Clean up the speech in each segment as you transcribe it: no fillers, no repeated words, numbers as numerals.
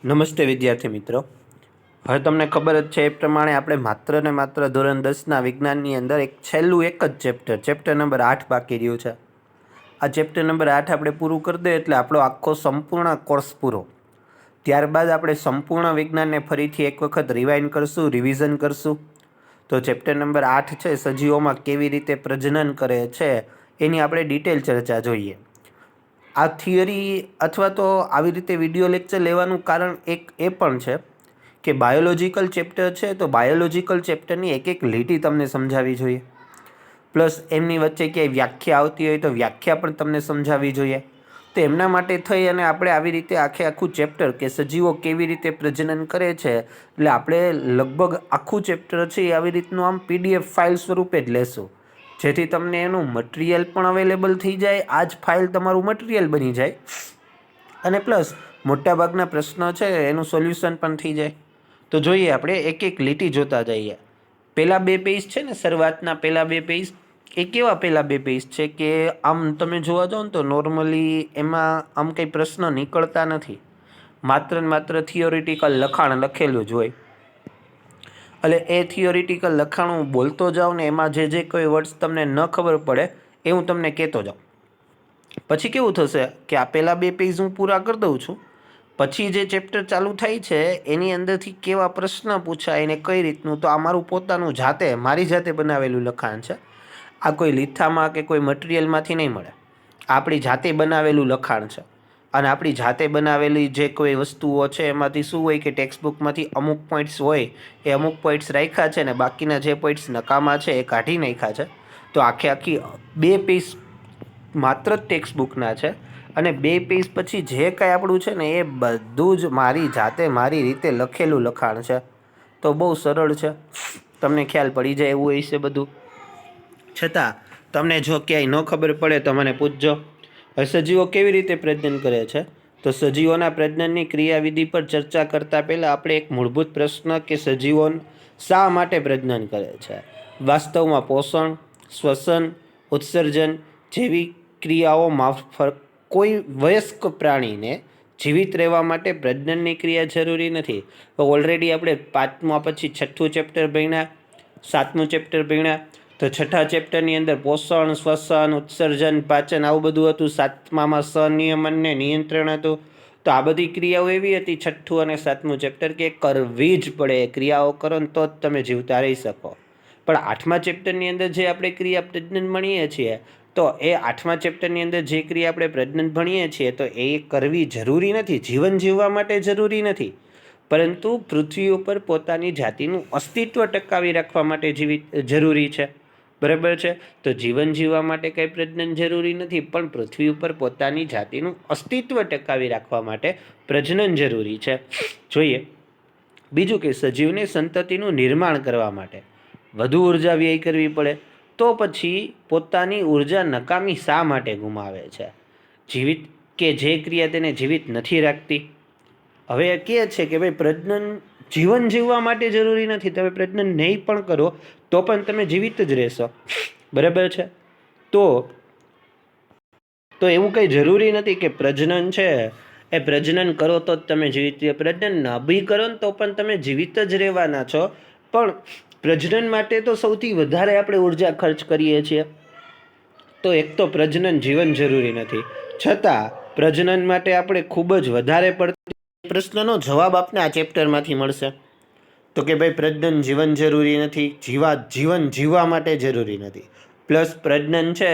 નમસ્તે વિદ્યાર્થી મિત્રો. હવે તમને ખબર જ છે એ પ્રમાણે આપણે માત્ર ને માત્ર ધોરણ 10ના વિજ્ઞાનની અંદર છેલ્લું એક જ ચેપ્ટર નંબર 8 બાકી રહ્યું છે. આ ચેપ્ટર નંબર 8 આપણે પૂરું કરી દઈએ એટલે આપણો આખો સંપૂર્ણ કોર્સ પૂરો. ત્યારબાદ આપણે સંપૂર્ણ વિજ્ઞાનને ફરીથી એક વખત રિવિઝન કરશું. તો ચેપ્ટર નંબર 8 છે સજીવોમાં કેવી રીતે પ્રજનન કરે છે એની આપણે ડિટેલ ચર્ચા જોઈએ. આ થિયરી અથવા તો આવી રીતે વિડીયો લેક્ચર લેવાનું કારણ એક એ પણ છે કે બાયોલોજિકલ ચેપ્ટર છે તો બાયોલોજિકલ ચેપ્ટરની એક લીટી તમને સમજાવવી જોઈએ, પ્લસ એમની વચ્ચે ક્યાંય વ્યાખ્યા આવતી હોય તો વ્યાખ્યા પણ તમને સમજાવવી જોઈએ. તો એમના માટે થઈ અને આપણે આવી રીતે આખું ચેપ્ટર કે સજીવો કેવી રીતે પ્રજનન કરે છે એટલે આપણે લગભગ આખું ચેપ્ટર છે એ આવી રીતનું આમ PDF ફાઇલ સ્વરૂપે જ લેશું, જેથી તમને એનું મટીરિયલ પણ અવેલેબલ થઈ જાય. આ જ ફાઇલ તમારું મટીરિયલ બની જાય અને પ્લસ મોટાભાગના પ્રશ્નો છે એનું સોલ્યુશન પણ થઈ જાય. તો જોઈએ આપણે એક લીટી જોતા જઈએ. પહેલાં 2 પેજ છે ને, શરૂઆતના પહેલાં 2 પેજ એ કેવા પહેલાં 2 પેજ છે કે આમ તમે જોવા જાઓ ને તો નોર્મલી એમાં આમ કંઈ પ્રશ્ન નીકળતા નથી, માત્ર ને માત્ર થિયોરિટિકલ લખાણ લખેલું જ હોય. એટલે એ થિયોરિટિકલ લખાણ હું બોલતો જાઉં ને એમાં જે કોઈ વર્ડ્સ તમને ન ખબર પડે એ હું તમને કહેતો જાઉં. પછી કેવું થશે કે આ પહેલાં 2 પેજ હું પૂરા કરી દઉં છું, પછી જે ચેપ્ટર ચાલુ થાય છે એની અંદરથી કેવા પ્રશ્ન પૂછાય ને કઈ રીતનું, તો આ મારું પોતાનું મારી જાતે બનાવેલું લખાણ છે. આ કોઈ લીથામાં કે કોઈ મટીરિયલમાંથી નહીં મળે, આપણી જાતે બનાવેલું લખાણ છે. અને આપણી જાતે બનાવેલી જે કોઈ વસ્તુઓ છે એમાંથી શું હોય કે ટેક્સ્ટબુકમાંથી અમુક પોઈન્ટ્સ હોય એ અમુક પોઈન્ટ્સ રાખ્યા છે ને બાકીના જે પોઈન્ટ્સ નકામા છે એ કાઢી નાખ્યા છે. તો આખી 2 પેજ માત્ર ટેક્સ્ટબુકના છે અને 2 પેજ પછી જે કાંઈ આપણું છે ને એ બધું જ મારી જાતે મારી રીતે લખેલું લખાણ છે. તો બહુ સરળ છે, તમને ખ્યાલ પડી જાય એવું હોય છે બધું. છતાં તમને જો ક્યાંય ન ખબર પડે તો મને પૂછજો. સજીવો કેવી રીતે પ્રજનન કરે છે? તો સજીવોના પ્રજનનની ક્રિયાવિધિ પર ચર્ચા કરતાં પહેલાં આપણે એક મૂળભૂત પ્રશ્ન કે સજીવો શા માટે પ્રજનન કરે છે? વાસ્તવમાં પોષણ, શ્વસન, ઉત્સર્જન જેવી ક્રિયાઓ મારફત કોઈ વયસ્ક પ્રાણીને જીવિત રહેવા માટે પ્રજનનની ક્રિયા જરૂરી નથી. તો ઓલરેડી આપણે 5મા પછી 6થું ચેપ્ટર ભણ્યા, 7મું ચેપ્ટર ભણ્યા. તો 6થા ચેપ્ટરની અંદર પોષણ, શ્વસન, ઉત્સર્જન, પાચન આવું બધું હતું. 7મામાં સંનિયમન ને નિયંત્રણ હતું. તો આ બધી ક્રિયાઓ એવી હતી 6થું અને 7મું ચેપ્ટર કે કરવી જ પડે, ક્રિયાઓ કરો ને તો જ તમે જીવતા રહી શકો. પણ 8મા ચેપ્ટરની અંદર જે આપણે ક્રિયા પ્રજનન ભણીએ છીએ તો એ 8મા ચેપ્ટરની અંદર જે ક્રિયા આપણે પ્રજનન ભણીએ છીએ તો એ કરવી જરૂરી નથી, જીવન જીવવા માટે જરૂરી નથી, પરંતુ પૃથ્વી ઉપર પોતાની જાતિનું અસ્તિત્વ ટકાવી રાખવા માટે જરૂરી છે. બરાબર છે? તો જીવન જીવવા માટે કંઈ પ્રજનન જરૂરી નથી, પણ પૃથ્વી ઉપર પોતાની જાતિનું અસ્તિત્વ ટકાવી રાખવા માટે પ્રજનન જરૂરી છે. જોઈએ બીજું કે સજીવને સંતતિનું નિર્માણ કરવા માટે વધુ ઉર્જા વ્યય કરવી પડે તો પછી પોતાની ઉર્જા નકામી શા માટે ગુમાવે છે? જીવિત કે જે ક્રિયા તેને જીવિત નથી રાખતી. હવે એ કહે છે કે ભાઈ પ્રજનન જીવન જીવવા માટે જરૂરી નથી, તમે પ્રજનન નહીં પણ કરો તો પણ તમે જીવિત જ રહેશો. બરાબર છે? તો એવું કંઈ જરૂરી નથી કે પ્રજનન છે એ પ્રજનન કરો તો જ તમે જીવિત રહો, પ્રજનન ન બી કરો ને તો પણ તમે જીવિત જ રહેવાના છો. પણ પ્રજનન માટે તો સૌથી વધારે આપણે ઉર્જા ખર્ચ કરીએ છીએ. તો એક તો પ્રજનન જીવન જરૂરી નથી, છતાં પ્રજનન માટે આપણે ખૂબ જ વધારે પડતી પ્રશ્નનો જવાબ આપને આ ચેપ્ટરમાંથી મળશે. તો કે ભાઈ પ્રજનન જીવન જરૂરી નથી, જીવન જીવવા માટે જરૂરી નથી, પ્લસ પ્રજનન છે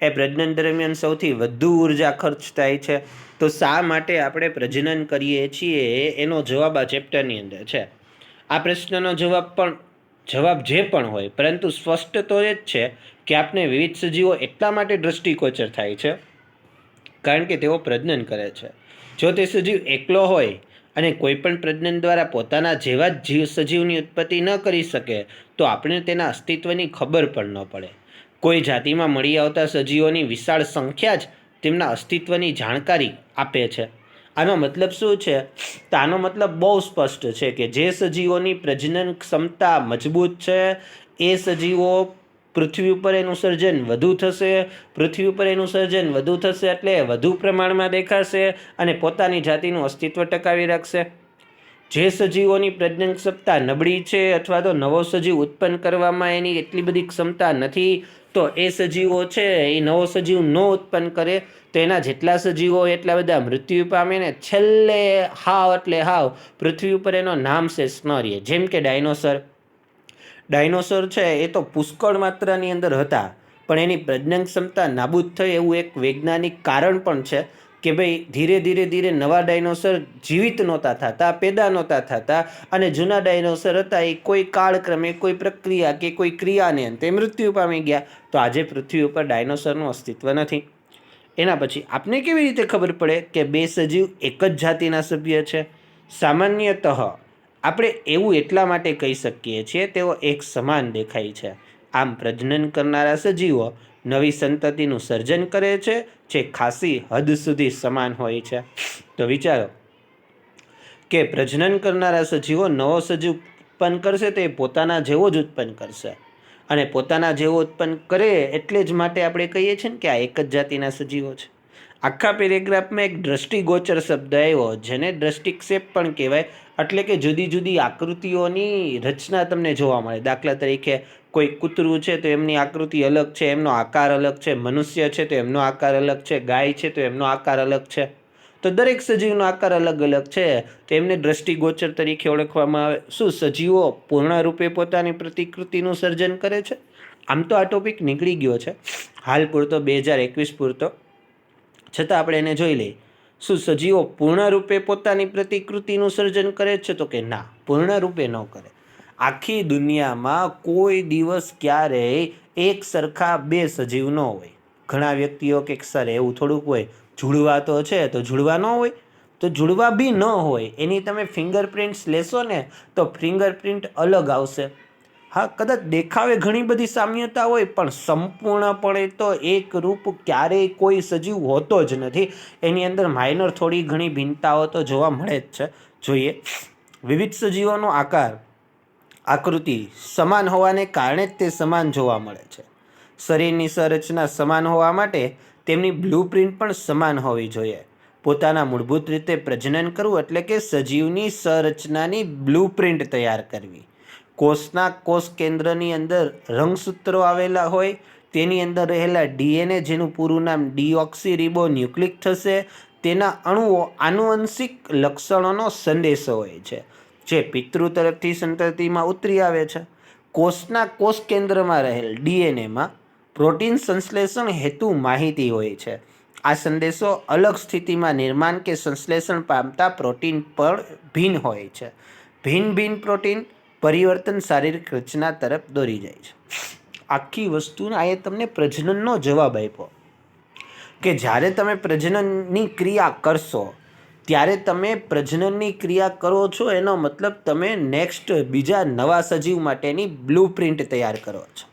એ પ્રજનન દરમિયાન સૌથી વધુ ઉર્જા ખર્ચ થાય છે. તો શા માટે આપણે પ્રજનન કરીએ છીએ એનો જવાબ આ ચેપ્ટરની અંદર છે. આ પ્રશ્નનો જવાબ જે પણ હોય પરંતુ સ્પષ્ટ તો એ જ છે કે આપણે વિવિધ સજીવો એટલા માટે દ્રષ્ટિગોચર થાય છે કારણ કે તેઓ પ્રજનન કરે છે. જો તે સજીવ એકલો હોય અને કોઈ પણ પ્રજનન દ્વારા પોતાના જેવા જ સજીવની ઉત્પત્તિ ન કરી શકે તો આપણે તેના અસ્તિત્વની ખબર પણ ન પડે. કોઈ જાતિમાં મળી આવતા સજીવોની વિશાળ સંખ્યા જ તેમના અસ્તિત્વની જાણકારી આપે છે. આનો મતલબ શું છે? તો આનો મતલબ બહુ સ્પષ્ટ છે કે જે સજીવોની પ્રજનન ક્ષમતા મજબૂત છે એ સજીવો પૃથ્વી ઉપર એનું સર્જન વધુ થશે. પૃથ્વી ઉપર એનું સર્જન વધુ થશે એટલે વધુ પ્રમાણમાં દેખાશે અને પોતાની જાતિનું અસ્તિત્વ ટકાવી રાખશે. જે સજીવોની પ્રજનન ક્ષમતા નબળી છે અથવા તો નવો સજીવ ઉત્પન્ન કરવામાં એની એટલી બધી ક્ષમતા નથી, તો એ સજીવો છે એ નવો સજીવ ન ઉત્પન્ન કરે તો એના જેટલા સજીવો એટલા બધા મૃત્યુ પામે ને છેલ્લે હાવ એટલે હાવ પૃથ્વી ઉપર એનો નામ શેષ ન રહે. જેમ કે ડાયનોસોર છે એ તો પુષ્કળ માત્રાની અંદર હતા, પણ એની પ્રજનન ક્ષમતા નાબૂદ થઈ એવું એક વૈજ્ઞાનિક કારણ પણ છે કે ભાઈ ધીરે નવા ડાયનોસર જીવિત નહોતા થતા, પેદા નહોતા થતા, અને જૂના ડાયનોસર હતા એ કોઈ કાળક્રમે કોઈ પ્રક્રિયા કે કોઈ ક્રિયાને અંતે મૃત્યુ પામી ગયા. તો આજે પૃથ્વી ઉપર ડાયનોસરનું અસ્તિત્વ નથી. એના પછી આપને કેવી રીતે ખબર પડે કે બે સજીવ એક જ જાતિના સભ્ય છે? સામાન્યતઃ આપણે એવું એટલા માટે કહી શકીએ છીએ તેઓ એક સમાન દેખાય છે. આમ પ્રજનન કરનારા સજીવો નવી સંતતિનું સર્જન કરે છે જે ખાસી હદ સુધી સમાન હોય છે. તો વિચારો કે પ્રજનન કરનારા સજીવો નવો સજીવ ઉત્પન્ન કરશે તો એ પોતાના જેવો જ ઉત્પન્ન કરશે, અને પોતાના જેવો ઉત્પન્ન કરે એટલે જ માટે આપણે કહીએ છીએ ને કે આ એક જ જાતિના સજીવો છે. આખા પેરેગ્રાફમાં એક દ્રષ્ટિગોચર શબ્દ આવ્યો જેને દ્રષ્ટિક્ષેપ પણ કહેવાય, એટલે કે જુદી જુદી આકૃતિઓની રચના તમને જોવા મળે. દાખલા તરીકે કોઈ કૂતરું છે તો એમની આકૃતિ અલગ છે, એમનો આકાર અલગ છે. મનુષ્ય છે તો એમનો આકાર અલગ છે. ગાય છે તો એમનો આકાર અલગ છે. તો દરેક સજીવનો આકાર અલગ અલગ છે, તો એમને દ્રષ્ટિગોચર તરીકે ઓળખવામાં આવે. શું સજીવો પૂર્ણરૂપે પોતાની પ્રતિકૃતિનું સર્જન કરે છે? આમ તો આ ટોપિક નીકળી ગયો છે હાલ પૂરતો, 2021 પૂરતો, છતાં આપણે એને જોઈ લઈએ. શું સજીવો પૂર્ણરૂપે પોતાની પ્રતિકૃતિનું સર્જન કરે છે? તો કે ના, પૂર્ણરૂપે ન કરે. આખી દુનિયામાં કોઈ દિવસ ક્યારેય એક સરખા બે સજીવ ન હોય. ઘણા વ્યક્તિઓ કે સર એવું થોડુંક હોય, જુડવા તો છે તો જુડવા ન હોય, તો જુડવા બી ન હોય. એની તમે ફિંગરપ્રિન્ટ્સ લેશો ને તો ફિંગરપ્રિન્ટ અલગ આવશે. હા, કદાચ દેખાવે ઘણી બધી સામ્યતા હોય, પણ સંપૂર્ણપણે તો એક રૂપ ક્યારેય કોઈ સજીવ હોતો જ નથી. એની અંદર માઇનર થોડી ઘણી ભિન્નતાઓ તો જોવા મળે જ છે. જોઈએ, વિવિધ સજીવોનો આકૃતિ સમાન હોવાને કારણે જ તે સમાન જોવા મળે છે. શરીરની સંરચના સમાન હોવા માટે તેમની બ્લુપ્રિન્ટ પણ સમાન હોવી જોઈએ. પોતાના મૂળભૂત રીતે પ્રજનન કરવું એટલે કે સજીવની સંરચનાની બ્લુપ્રિન્ટ તૈયાર કરવી. કોષના કોષ કેન્દ્રની અંદર રંગસૂત્રો આવેલા હોય, તેની અંદર રહેલા ડીએનએ, જેનું પૂરું નામ ડીઓક્સીરીબોન્યુક્લિક થશે, તેના અણુઓ આનુવંશિક લક્ષણોનો સંદેશો હોય છે જે પિતૃ તરફથી સંતતિમાં ઉતરી આવે છે. કોષના કોષ કેન્દ્રમાં રહેલ ડીએનએમાં પ્રોટીન સંશ્લેષણ હેતુ માહિતી હોય છે. આ સંદેશો અલગ સ્થિતિમાં નિર્માણ કે સંશ્લેષણ પામતા પ્રોટીન પર ભિન્ન હોય છે. ભિન્ન પ્રોટીન પરિવર્તન શારીરિક રચના તરફ દોરી જાય છે. આખી વસ્તુના એ તમને પ્રજનનનો જવાબ આપ્યો કે જ્યારે તમે પ્રજનનની ક્રિયા કરશો ત્યારે તમે પ્રજનનની ક્રિયા કરો છો, એનો મતલબ તમે નેક્સ્ટ બીજા નવા સજીવ માટેની બ્લુપ્રિન્ટ તૈયાર કરો છો.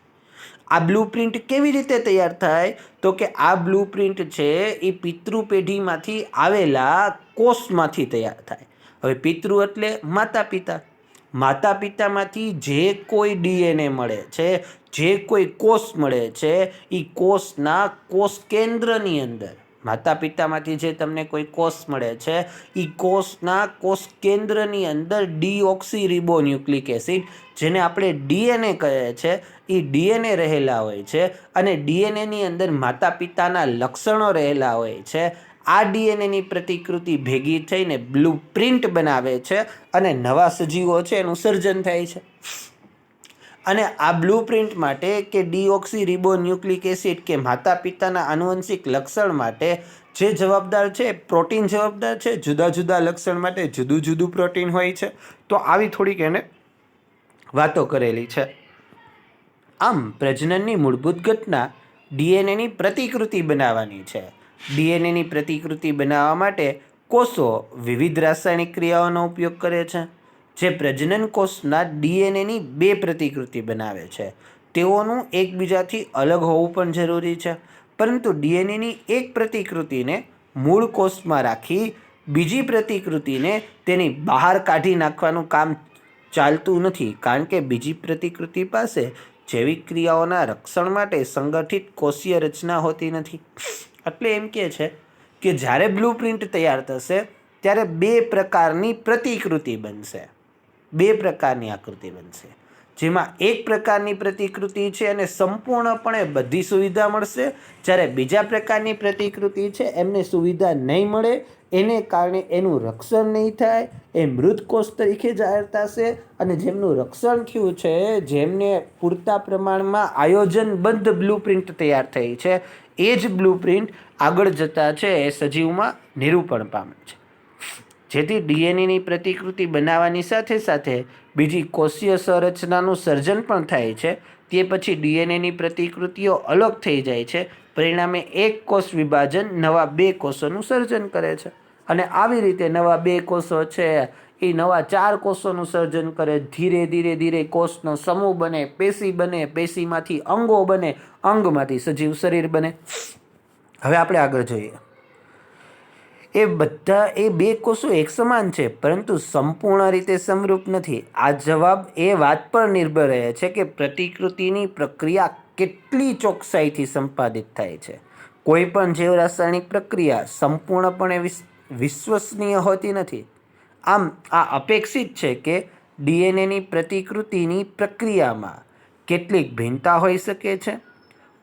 આ બ્લુપ્રિન્ટ કેવી રીતે તૈયાર થાય? તો કે આ બ્લુપ્રિન્ટ છે એ પિતૃ પેઢીમાંથી આવેલા કોષમાંથી તૈયાર થાય. હવે પિતૃ એટલે માતા પિતા. માતા પિતામાંથી જે કોઈ ડીએનએ મળે છે, જે કોઈ કોષ મળે છે, એ કોષના કોષ કેન્દ્રની અંદર, માતા પિતામાંથી જે તમને કોઈ કોષ મળે છે એ કોષના કોષ કેન્દ્રની અંદર ડીઓક્સીરીબોન્યુક્લિક એસિડ, જેને આપણે ડીએનએ કહે છે, એ ડીએનએ રહેલા હોય છે. અને ડીએનએની અંદર માતા પિતાના લક્ષણો રહેલા હોય છે. આ ડીએનએની પ્રતિકૃતિ ભેગી થઈને બ્લુપ્રિન્ટ બનાવે છે અને નવા સજીવો છે એનું સર્જન થાય છે. અને આ બ્લુપ્રિન્ટ માટે કે ડીઓક્સીરીબોન્યુક્લિક એસિડ કે માતા પિતાના આનુવંશિક લક્ષણ માટે જે જવાબદાર છે, પ્રોટીન જવાબદાર છે. જુદા જુદા લક્ષણ માટે જુદું જુદું પ્રોટીન હોય છે. તો આવી થોડીક એને વાતો કરેલી છે. આમ પ્રજનનની મૂળભૂત ઘટના ડીએનએની પ્રતિકૃતિ બનાવવાની છે. ડીએનએની પ્રતિકૃતિ બનાવવા માટે કોષો વિવિધ રાસાયણિક ક્રિયાઓનો ઉપયોગ કરે છે જે પ્રજનન કોષના ડીએનએની બે પ્રતિકૃતિ બનાવે છે. તેઓનું એકબીજાથી અલગ હોવું પણ જરૂરી છે, પરંતુ ડીએનએની એક પ્રતિકૃતિને મૂળ કોષમાં રાખી બીજી પ્રતિકૃતિને તેની બહાર કાઢી નાખવાનું કામ ચાલતું નથી, કારણ કે બીજી પ્રતિકૃતિ પાસે જૈવિક ક્રિયાઓના રક્ષણ માટે સંગઠિત કોષીય રચના હોતી નથી. એટલે એમ કહે છે કે જ્યારે બ્લુપ્રિન્ટ તૈયાર થશે ત્યારે બે પ્રકારની પ્રતિકૃતિ બનશે, બે પ્રકારની આકૃતિ બનશે, જેમાં એક પ્રકારની પ્રતિકૃતિ છે અને સંપૂર્ણપણે બધી સુવિધા મળશે, જ્યારે બીજા પ્રકારની પ્રતિકૃતિ છે એમને સુવિધા નહીં મળે, એને કારણે એનું રક્ષણ નહીં થાય, એ મૃત કોષ તરીકે જાહેર થશે અને જેમનું રક્ષણ થયું છે, જેમને પૂરતા પ્રમાણમાં આયોજનબદ્ધ બ્લુપ્રિન્ટ તૈયાર થઈ છે, એ જ બ્લુપ્રિન્ટ આગળ જતા છે એ સજીવમાં નિરૂપણ પામે છે, જેથી ડીએનએની પ્રતિકૃતિ બનાવવાની સાથે સાથે બીજી કોષીય સંરચનાનું સર્જન પણ થાય છે. તે પછી ડીએનએની પ્રતિકૃતિઓ અલગ થઈ જાય છે, પરિણામે એક કોષ વિભાજન નવા બે કોષોનું સર્જન કરે છે અને આવી રીતે નવા બે કોષો છે એ નવા 4 કોષોનું સર્જન કરે. ધીરે ધીરે ધીરે કોષનો સમૂહ બને, પેશી બને, પેશીમાંથી અંગો બને, અંગમાંથી સજીવ શરીર બને. હવે આપણે આગળ જોઈએ. એ બે કોષો એક સમાન છે પરંતુ સંપૂર્ણ રીતે સમરૂપ નથી. આ જવાબ એ વાત પર નિર્ભર રહે છે કે પ્રતિકૃતિની પ્રક્રિયા કેટલી ચોકસાઈથી સંપાદિત થાય છે. કોઈ પણ જૈવ રાસાયણિક પ્રક્રિયા સંપૂર્ણપણે વિશ્વસનીય હોતી નથી. આમ આ અપેક્ષિત છે કે ડીએનએની પ્રતિકૃતિની પ્રક્રિયામાં કેટલીક ભિન્નતા હોઈ શકે છે.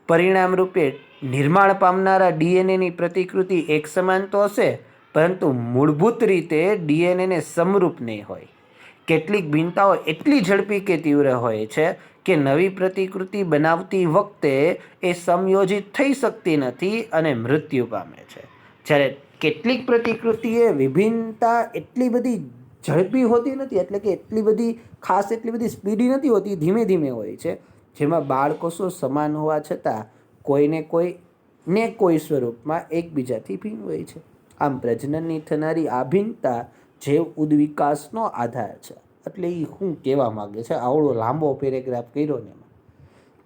પરિણામ રૂપે નિર્માણ પામનારા ડીએનએની પ્રતિકૃતિ એક સમાન તો હશે, પરંતુ મૂળભૂત રીતે ડીએનએને સમરૂપ નહીં હોય. કેટલીક ભિન્નતાઓ એટલી ઝડપી કે તીવ્ર હોય છે કે નવી પ્રતિકૃતિ બનાવતી વખતે એ સમયોજિત થઈ શકતી નથી અને મૃત્યુ પામે છે. જ્યારે કેટલીક પ્રતિકૃતિએ વિભિન્નતા એટલી બધી ઝડપી હોતી નથી, એટલે કે એટલી બધી સ્પીડી નથી હોતી, ધીમે ધીમે હોય છે, જેમાં બાળકોષો સમાન હોવા છતાં કોઈને કોઈ સ્વરૂપમાં એકબીજાથી ભિન્ન હોય છે. આમ પ્રજનનની થનારી આ ભિન્નતા જૈવ ઉદ્વિકાસનો આધાર છે. એટલે એ શું કહેવા માગે છે, આવડો લાંબો પેરેગ્રાફ કર્યો ને એમાં,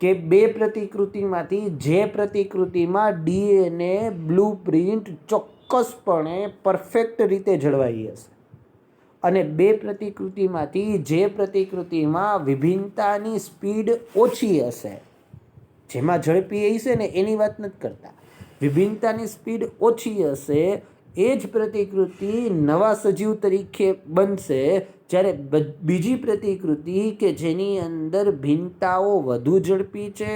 કે બે પ્રતિકૃતિમાંથી જે પ્રતિકૃતિમાં ડીએનએ બ્લુપ્રિન્ટ ચોક્કસપણે પરફેક્ટ રીતે જળવાઈ હશે અને બે પ્રતિકૃતિમાંથી જે પ્રતિકૃતિમાં વિભિન્નતાની સ્પીડ ઓછી હશે, જેમાં ઝડપી હશે ને એની વાત નથી કરતા, વિભિન્નતાની સ્પીડ ઓછી હશે, એ જ પ્રતિકૃતિ નવા સજીવ તરીકે બનશે, જ્યારે બીજી પ્રતિકૃતિ કે જેની અંદર ભિન્નતાઓ વધુ ઝડપી છે,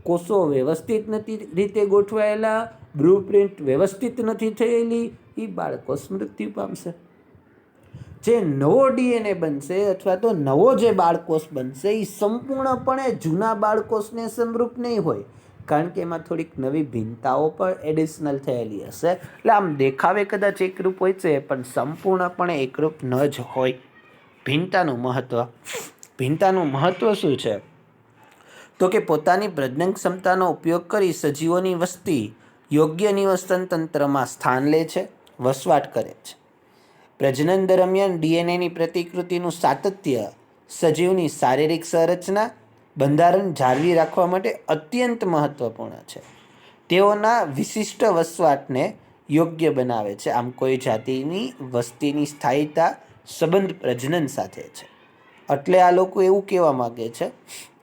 કોષો વ્યવસ્થિત નથી રીતે ગોઠવાયેલા, બ્લુપ્રિન્ટ વ્યવસ્થિત નથી થયેલી, એ બાળકોષ મૃત્યુ પામશે. જે નવો ડીએનએ બનશે અથવા તો નવો જે બાળકોષ બનશે એ સંપૂર્ણપણે જૂના બાળકોષને સમરૂપ નહીં હોય, કારણ કે એમાં થોડીક નવી ભિન્નતાઓ પણ એડિશનલ થયેલી હશે. એટલે આમ દેખાવે કદાચ એકરૂપ હોય છે પણ સંપૂર્ણપણે એકરૂપ ન જ હોય. ભિન્નતાનું મહત્ત્વ શું છે? તો કે પોતાની પ્રજનન ક્ષમતાનો ઉપયોગ કરી સજીવોની વસ્તી યોગ્ય નિવસન તંત્રમાં સ્થાન લે છે, વસવાટ કરે છે. પ્રજનન દરમિયાન ડીએનએની પ્રતિકૃતિનું સાતત્ય સજીવની શારીરિક સંરચના, બંધારણ જાળવી રાખવા માટે અત્યંત મહત્વપૂર્ણ છે. તેઓના વિશિષ્ટ વસવાટને યોગ્ય બનાવે છે. આમ કોઈ જાતિની વસ્તીની સ્થાયીતા સંબંધ પ્રજનન સાથે છે. એટલે આ લોકો એવું કહેવા માગે છે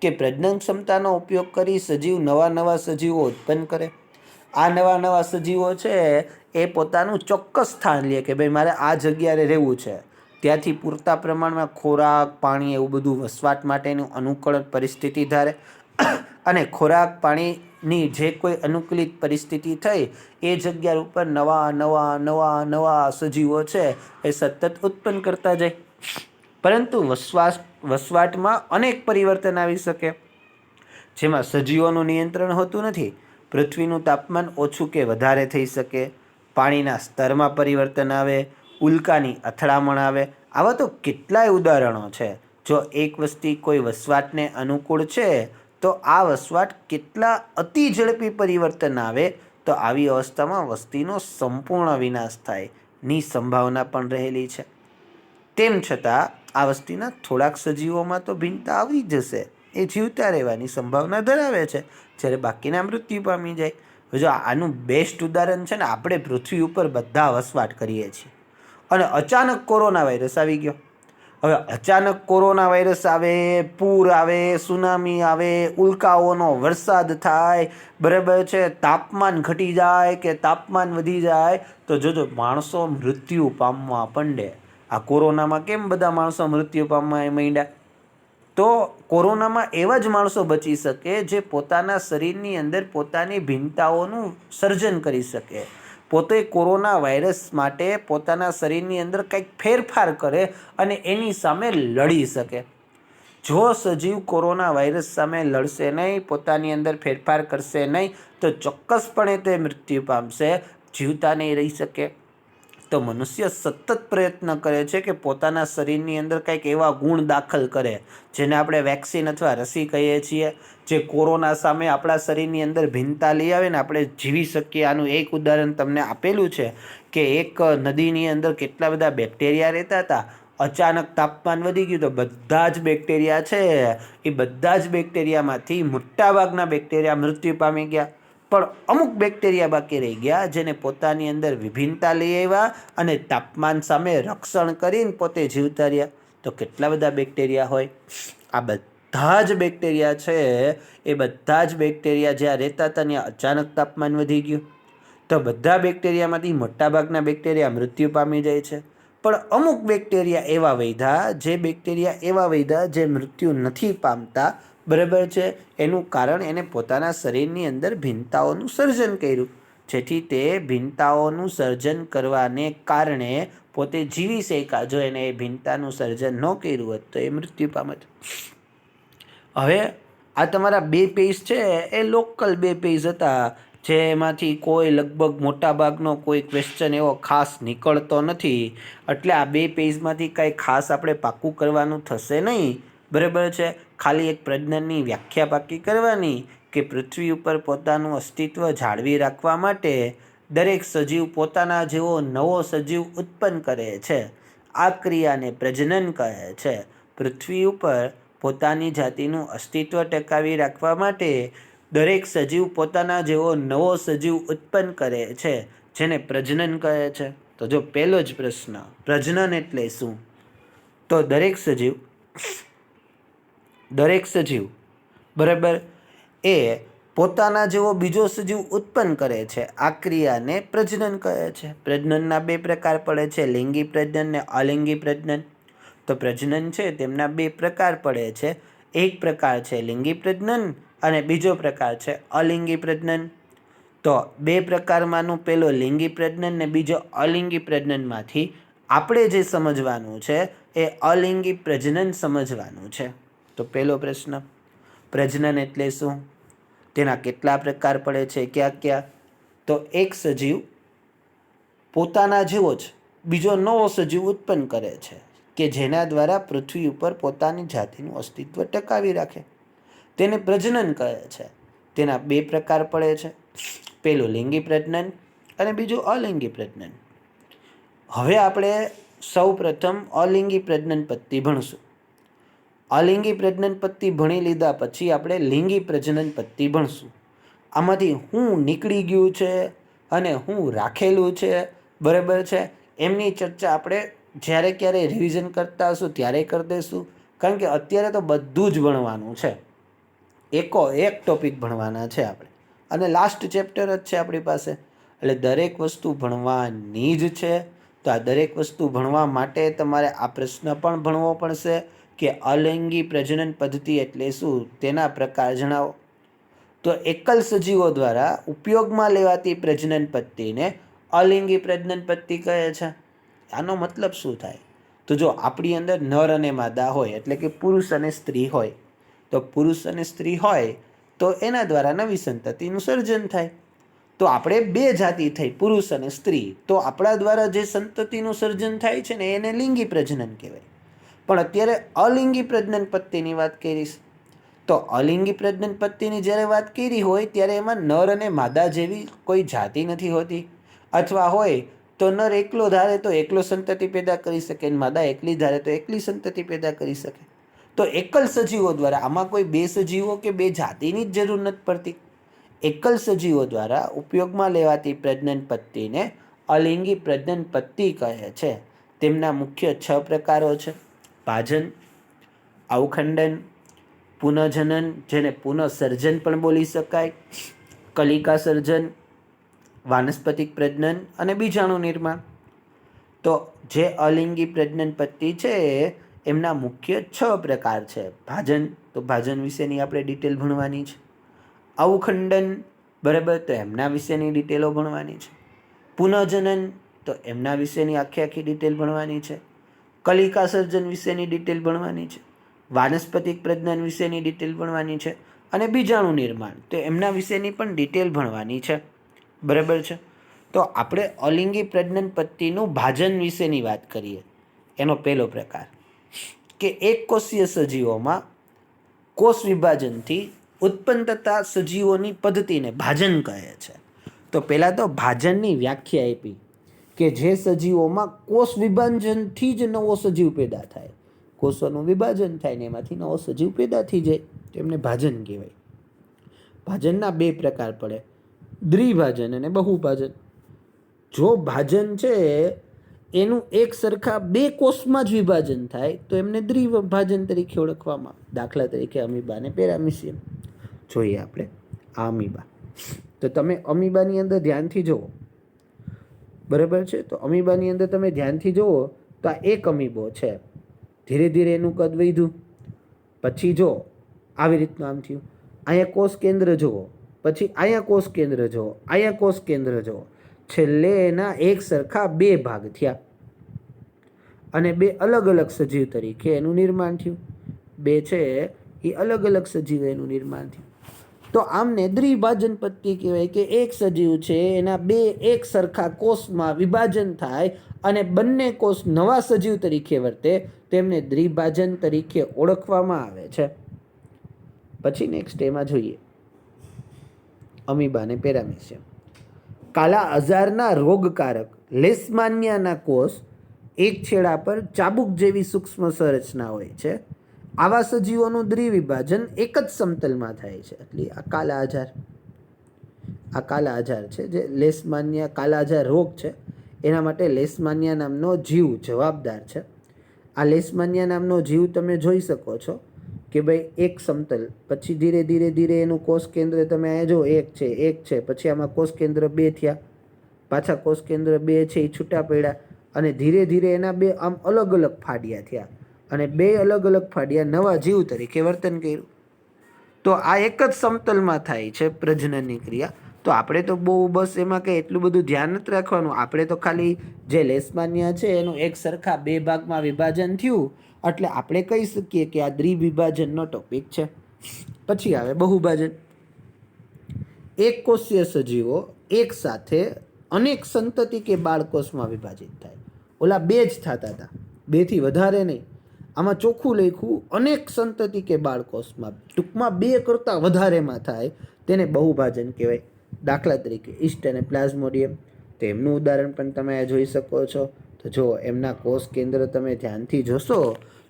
કે પ્રજનન ક્ષમતાનો ઉપયોગ કરી સજીવ નવા સજીવો ઉત્પન્ન કરે. આ નવા સજીવો છે એ પોતાનું ચોક્કસ સ્થાન લે કે ભાઈ મારે આ જગ્યાએ રહેવું છે, ત્યાંથી પૂરતા પ્રમાણમાં ખોરાક, પાણી એવું બધું વસવાટ માટેનું અનુકૂળ પરિસ્થિતિ ધારે અને ખોરાક પાણીની જે કોઈ અનુકૂલિત પરિસ્થિતિ થઈ એ જગ્યા ઉપર નવા સજીવો છે એ સતત ઉત્પન્ન કરતા જાય. પરંતુ વસવાટમાં અનેક પરિવર્તન આવી શકે, જેમાં સજીવોનું નિયંત્રણ હોતું નથી. પૃથ્વીનું તાપમાન ઓછું કે વધારે થઈ શકે, પાણીના સ્તરમાં પરિવર્તન આવે, ઉલ્કાની અથડામણ આવે. આવા તો કેટલાય ઉદાહરણો છે. જો એક વસ્તી કોઈ વસવાટને અનુકૂળ છે તો આ વસવાટ કેટલા અતિ ઝડપી પરિવર્તન આવે તો આવી અવસ્થામાં વસ્તીનો સંપૂર્ણ વિનાશ થાયની સંભાવના પણ રહેલી છે. તેમ છતાં આ વસ્તીના થોડાક સજીવોમાં તો ભિન્નતા આવી જશે, એ જીવતા રહેવાની સંભાવના ધરાવે છે, જ્યારે બાકીના મૃત્યુ પામી જાય. જો આનું બેસ્ટ ઉદાહરણ છે ને, આપણે પૃથ્વી ઉપર બધા વસવાટ કરીએ છીએ અને અચાનક કોરોના વાયરસ આવી ગયો. હવે અચાનક કોરોના વાયરસ આવે, પૂર આવે, સુનામી આવે, ઉલ્કાઓનો વરસાદ થાય, બરાબર છે, તાપમાન ઘટી જાય કે તાપમાન વધી જાય, તો જોજો માણસો મૃત્યુ પામવા માંડે. આ કોરોનામાં કેમ બધા માણસો મૃત્યુ પામવા માંડ્યા? તો કોરોનામાં એવા જ માણસો બચી શકે જે પોતાના શરીરની અંદર પોતાની ભિન્નતાઓનું સર્જન કરી શકે, પોતે કોરોના વાયરસ માટે પોતાના શરીરની અંદર કંઈક ફેરફાર કરે અને એની સામે લડી શકે. જો સજીવ કોરોના વાયરસ સામે લડશે નહીં, પોતાની અંદર ફેરફાર કરશે નહીં, તો ચોક્કસપણે તે મૃત્યુ પામશે, જીવતા નહીં રહી શકે. તો મનુષ્ય સતત પ્રયત્ન કરે છે કે પોતાના શરીરની અંદર કંઈક એવા ગુણ દાખલ કરે જેને આપણે વેક્સિન અથવા રસી કહીએ છીએ, જે કોરોના સામે આપણા શરીરની અંદર ભિન્નતા લઈ આવે ને આપણે જીવી શકીએ. આનું એક ઉદાહરણ તમને આપેલું છે કે એક નદીની અંદર કેટલા બધા બેક્ટેરિયા રહેતા હતા, અચાનક તાપમાન વધી ગયું તો બધા જ બેક્ટેરિયા છે એ બધા જ બેક્ટેરિયામાંથી મોટાભાગના બેક્ટેરિયા મૃત્યુ પામી ગયા, પણ અમુક બેક્ટેરિયા બાકી રહી ગયા જેને પોતાની અંદર વિભિન્નતા લઈ આવ્યા અને તાપમાન સામે રક્ષણ કરીને પોતે જીવતા રહ્યા. તો કેટલા બધા બેક્ટેરિયા હોય? આ બધા જ બેક્ટેરિયા છે એ બધા જ બેક્ટેરિયા જ્યાં રહેતા હતા ત્યાં અચાનક તાપમાન વધી ગયું તો બધા બેક્ટેરિયામાંથી મોટાભાગના બેક્ટેરિયા મૃત્યુ પામી જાય છે, પણ અમુક બેક્ટેરિયા એવા વૈધા જે મૃત્યુ નથી પામતા, બરાબર છે. એનું કારણ એને પોતાના શરીરની અંદર ભિન્નતાઓનું સર્જન કર્યું, જેથી તે ભિન્નતાઓનું સર્જન કરવાને કારણે પોતે જીવી શક્યા. જો એને એ ભિન્નતાનું સર્જન ન કર્યું હોત તો એ મૃત્યુ પામત. હવે આ તમારા 2 પેજ છે એ લોકલ 2 પેજ હતા, જેમાંથી કોઈ લગભગ મોટાભાગનો કોઈ ક્વેશ્ચન એવો ખાસ નીકળતો નથી, એટલે આ 2 પેજમાંથી કાંઈ ખાસ આપણે પાક્કું કરવાનું થશે નહીં, બરાબર છે. ખાલી એક પ્રજનનની વ્યાખ્યા પાકી કરવાની કે પૃથ્વી ઉપર પોતાનું અસ્તિત્વ જાળવી રાખવા માટે દરેક સજીવ પોતાના જેવો નવો સજીવ ઉત્પન્ન કરે છે. આ ક્રિયાને પ્રજનન કહે છે. પૃથ્વી ઉપર પોતાની જાતિનું અસ્તિત્વ ટકાવી રાખવા માટે દરેક સજીવ પોતાના જેવો નવો સજીવ ઉત્પન્ન કરે છે, જેને પ્રજનન કહે છે. તો જો પહેલો જ પ્રશ્ન, પ્રજનન એટલે શું? તો દરેક સજીવ બરાબર એ પોતાના જેવો બીજો સજીવ ઉત્પન્ન કરે છે. આ ક્રિયાને પ્રજનન કહે છે. પ્રજનનના 2 પ્રકાર પડે છે, લિંગી પ્રજનન ને અલિંગી પ્રજનન. તો પ્રજનન છે તેમના 2 પ્રકાર પડે છે. એક પ્રકાર છે લિંગી પ્રજનન અને બીજો પ્રકાર છે અલિંગી પ્રજનન. તો 2 પ્રકારમાંનું પેલો લિંગી પ્રજનન ને બીજો અલિંગી પ્રજનનમાંથી આપણે જે સમજવાનું છે એ અલિંગી પ્રજનન સમજવાનું છે. તો પહેલો પ્રશ્ન, પ્રજનન એટલે શું? તેના કેટલા પ્રકાર પડે છે, ક્યાં ક્યાં? તો એક સજીવ પોતાના જેવો જ બીજો નવો સજીવ ઉત્પન્ન કરે છે કે જેના દ્વારા પૃથ્વી ઉપર પોતાની જાતિનું અસ્તિત્વ ટકાવી રાખે, તેને પ્રજનન કહે છે. તેના 2 પ્રકાર પડે છે, પહેલું લિંગી પ્રજનન અને બીજું અલિંગી પ્રજનન. હવે આપણે સૌ પ્રથમ અલિંગી પ્રજનન પદ્ધતિ ભણશું. અલિંગી પ્રજનન પદ્ધતિ ભણી લીધા પછી આપણે લિંગી પ્રજનન પદ્ધતિ ભણશું. આમાંથી શું નીકળી ગયું છે અને શું રાખેલું છે, બરાબર છે, એમની ચર્ચા આપણે જ્યારે ક્યારે રિવિઝન કરતા હશું ત્યારે કરી દઈશું. કારણ કે અત્યારે તો બધું જ ભણવાનું છે, એક ટોપિક ભણવાના છે આપણે, અને લાસ્ટ ચેપ્ટર જ છે આપણી પાસે, એટલે દરેક વસ્તુ ભણવાની જ છે. તો આ દરેક વસ્તુ ભણવા માટે તમારે આ પ્રશ્ન પણ ભણવો પડશે કે અલિંગી પ્રજનન પદ્ધતિ એટલે શું, તેના પ્રકાર જણાવો. તો એકલ સજીવો દ્વારા ઉપયોગમાં લેવાતી પ્રજનન પદ્ધતિને અલિંગી પ્રજનન પદ્ધતિ કહે છે. આનો મતલબ શું થાય? તો જો આપણી અંદર નર અને માદા હોય, એટલે કે પુરુષ અને સ્ત્રી હોય, તો પુરુષ અને સ્ત્રી હોય તો એના દ્વારા નવી સંતતિનું સર્જન થાય. તો આપણે 2 જાતિ થઈ, પુરુષ અને સ્ત્રી, તો આપણા દ્વારા જે સંતતિનું સર્જન થાય છે ને એને લિંગી પ્રજનન કહેવાય. પણ અત્યારે અલિંગી પ્રજનન પદ્ધતિની વાત કરીશ. તો અલિંગી પ્રજનન પદ્ધતિની જ્યારે વાત કરી હોય ત્યારે એમાં નર અને માદા જેવી કોઈ જાતિ નથી હોતી, અથવા હોય તો નર એકલો ધારે તો એકલો સંતતિ પેદા કરી શકે, અને માદા એકલી ધારે તો એકલી સંતતિ પેદા કરી શકે. તો એકલ સજીવો દ્વારા, આમાં કોઈ 2 સજીવો કે 2 જાતિની જ જરૂર નથી પડતી. એકલ સજીવો દ્વારા ઉપયોગમાં લેવાતી પ્રજનન પદ્ધતિને અલિંગી પ્રજનન પદ્ધતિ કહે છે. તેમના મુખ્ય 6 પ્રકારો છે. ભાજન, અવખંડન, પુનઃજનન જેને પુનઃસર્જન પણ બોલી શકાય, કલિકા સર્જન, વાનસ્પતિક પ્રજનન અને બીજાણુ નિર્માણ. તો જે અલિંગી પ્રજનન પદ્ધતિ છે એમના મુખ્ય 6 પ્રકાર છે. ભાજન, તો ભાજન વિશેની આપણે ડિટેલ ભણવાની છે. અવખંડન, બરાબર, તો એમના વિશેની ડિટેલો ભણવાની છે. પુનઃજનન, તો એમના વિશેની આખી ડિટેલ ભણવાની છે. કલિકા સર્જન વિશેની ડિટેલ ભણવાની છે. વાનસ્પતિક પ્રજનન વિશેની ડિટેલ ભણવાની છે. અને બીજાણુ નિર્માણ, તો એમના વિશેની પણ ડિટેલ ભણવાની છે. બરાબર છે. તો આપણે અલિંગી પ્રજનન પદ્ધતિનું ભાજન વિશેની વાત કરીએ. એનો પહેલો પ્રકાર કે એક કોષીય સજીવોમાં કોષ વિભાજનથી ઉત્પન્ન થતા સજીવોની પદ્ધતિને ભાજન કહે છે. તો પહેલાં તો ભાજનની વ્યાખ્યા આપી કે જે સજીવોમાં કોષ વિભાજનથી જ નવો સજીવ પેદા થાય. કોષોનું વિભાજન થાય ને એમાંથી નવો સજીવ પેદા થઈ જાય, તેમને ભાજન કહેવાય. ભાજનના 2 પ્રકાર પડે, દ્વિભાજન અને બહુભાજન. જો ભાજન છે એનું એક સરખા 2 કોષમાં જ વિભાજન થાય તો એમને દ્વિભાજન તરીકે ઓળખવામાં. દાખલા તરીકે અમીબા અને પેરામિશિયમ. જોઈએ આપણે આ અમીબા. તો તમે અમીબાની અંદર ધ્યાનથી જુઓ, બરાબર છે. તો અમીબાની અંદર તમે ધ્યાનથી જુઓ તો આ એક અમીબો છે. ધીરે ધીરે એનું કદ વધ્યું, પછી જો આવી રીતનું આમ થયું. અહીંયા કોષ કેન્દ્ર જુઓ, પછી અહીંયા કોષ કેન્દ્ર જુઓ, અહીંયા કોષ કેન્દ્ર જુઓ. છેલ્લે એના એક સરખા 2 ભાગ થયા અને 2 અલગ અલગ સજીવ તરીકે એનું નિર્માણ થયું. 2 છે એ અલગ અલગ સજીવ એનું નિર્માણ થયું. તો આમને દ્વિભાજન પદ્ધતિ કહેવાય કે એક સજીવ છે એના 2 એક સરખા કોષમાં વિભાજન થાય અને બંને કોષ નવા સજીવ તરીકે વર્તે, તેમને દ્વિભાજન તરીકે ઓળખવામાં આવે છે. પછી નેક્સ્ટ એમાં જોઈએ અમીબા અને પેરામિશિયમ. કાલા અઝારના રોગકારક લેશમાનિયાના કોષ એક છેડા પર ચાબુક જેવી સૂક્ષ્મ સંરચના હોય છે. આવા સજીવોનું દ્વિવિભાજન એક જ સમતલમાં થાય છે. એટલે આ કાલા આજાર છે જે લેશમાનિયા કાલા આજાર રોગ છે, એના માટે લેશમાનિયા નામનો જીવ જવાબદાર છે. આ લેશમાનિયા નામનો જીવ તમે જોઈ શકો છો કે ભાઈ એક સમતલ, પછી ધીરે ધીરે એનું કોષ કેન્દ્ર તમે અહીંયા જો એક છે, પછી આમાં કોષ કેન્દ્ર 2 થયા, પાછા કોષ કેન્દ્ર 2 છે એ છૂટા પડ્યા અને ધીરે ધીરે એના 2 આમ અલગ અલગ ફાડિયા થયા અને 2 અલગ અલગ ફાડિયા નવા જીવ તરીકે વર્તન કર્યું. તો આ એક જ સમતલમાં થાય છે પ્રજનનની ક્રિયા. તો આપણે તો બહુ બસ એમાં કંઈ એટલું બધું ધ્યાન નથી રાખવાનું. આપણે તો ખાલી જે લેશમાનિયા છે એનું એક સરખા 2 ભાગમાં વિભાજન થયું એટલે આપણે કહી શકીએ કે આ દ્વિવિભાજનનો ટોપિક છે. પછી આવે બહુભાજન. એક કોષીય સજીવો એક સાથે અનેક સંતતિ કે બાળકોષમાં વિભાજિત થાય. ઓલા 2 જ થતા હતા, 2 થી વધારે નહીં. આમાં ચોખ્ખું લખ્યું અનેક સંતતિ કે બાળકોષમાં, ટૂંકમાં 2 કરતાં વધારેમાં થાય, તેને બહુભાજન કહેવાય. દાખલા તરીકે ઈસ્ટ અને પ્લાઝ્મોડિયમ, તો એમનું ઉદાહરણ પણ તમે જોઈ શકો છો. તો જો એમના કોષ કેન્દ્ર તમે ધ્યાનથી જોશો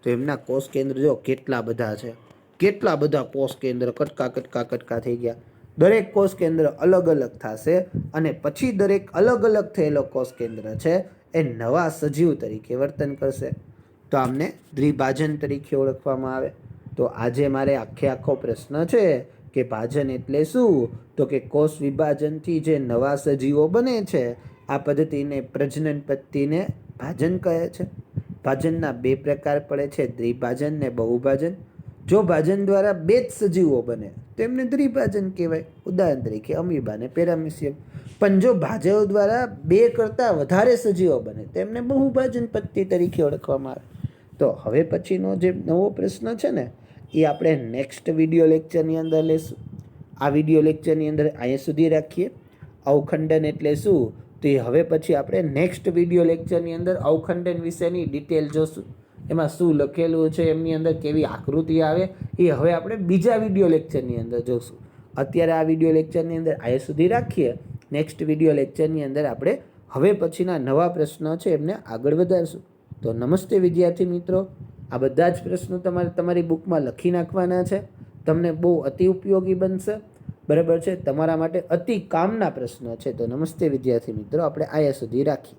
તો એમના કોષ કેન્દ્ર જો કેટલા બધા છે, કેટલા બધા કોષ કેન્દ્ર કટકા થઈ ગયા. દરેક કોષ કેન્દ્ર અલગ અલગ થશે અને પછી દરેક અલગ અલગ થયેલો કોષ કેન્દ્ર છે એ નવા સજીવ તરીકે વર્તન કરશે. તો આમને દ્વિભાજન તરીકે ઓળખવામાં આવે. તો આજે મારે આખો પ્રશ્ન છે કે ભાજન એટલે શું, તો કે કોષ વિભાજનથી જે નવા સજીવો બને છે આ પદ્ધતિને પ્રજનન પદ્ધતિને ભાજન કહે છે. ભાજનના 2 પ્રકાર પડે છે, દ્વિભાજન ને બહુભાજન. જો ભાજન દ્વારા 2 જ સજીવો બને તો એમને દ્વિભાજન કહેવાય. ઉદાહરણ તરીકે અમીબા અને પેરામિશિયમ. પણ જો ભાજન દ્વારા 2 કરતાં વધારે સજીવો બને તો એમને બહુભાજન પદ્ધતિ તરીકે ઓળખવામાં આવે. તો હવે પછીનો જે નવો પ્રશ્ન છે ને એ આપણે નેક્સ્ટ વિડીયો લેક્ચરની અંદર લેશું. આ વિડીયો લેક્ચરની અંદર અહીંયા સુધી રાખીએ. અવખંડન એટલે શું, તો એ હવે પછી આપણે નેક્સ્ટ વિડીયો લેક્ચરની અંદર અવખંડન વિશેની ડિટેલ જોશું. એમાં શું લખેલું છે, એમની અંદર કેવી આકૃતિ આવે, એ હવે આપણે બીજા વિડીયો લેક્ચરની અંદર જોશું. અત્યારે આ વિડીયો લેક્ચરની અંદર અહીંયા સુધી રાખીએ. નેક્સ્ટ વિડીયો લેક્ચરની અંદર આપણે હવે પછીના નવા પ્રશ્નો છે એમને આગળ વધારશું. તો નમસ્તે વિદ્યાર્થી મિત્રો, આ બધા જ પ્રશ્નો તમારે તમારી બુકમાં લખી નાખવાના છે. તમને બહુ અતિ ઉપયોગી બનશે, બરાબર છે, તમારા માટે અતિ કામના પ્રશ્નો છે. તો નમસ્તે વિદ્યાર્થી મિત્રો, આપણે અહીંયા સુધી રાખીએ.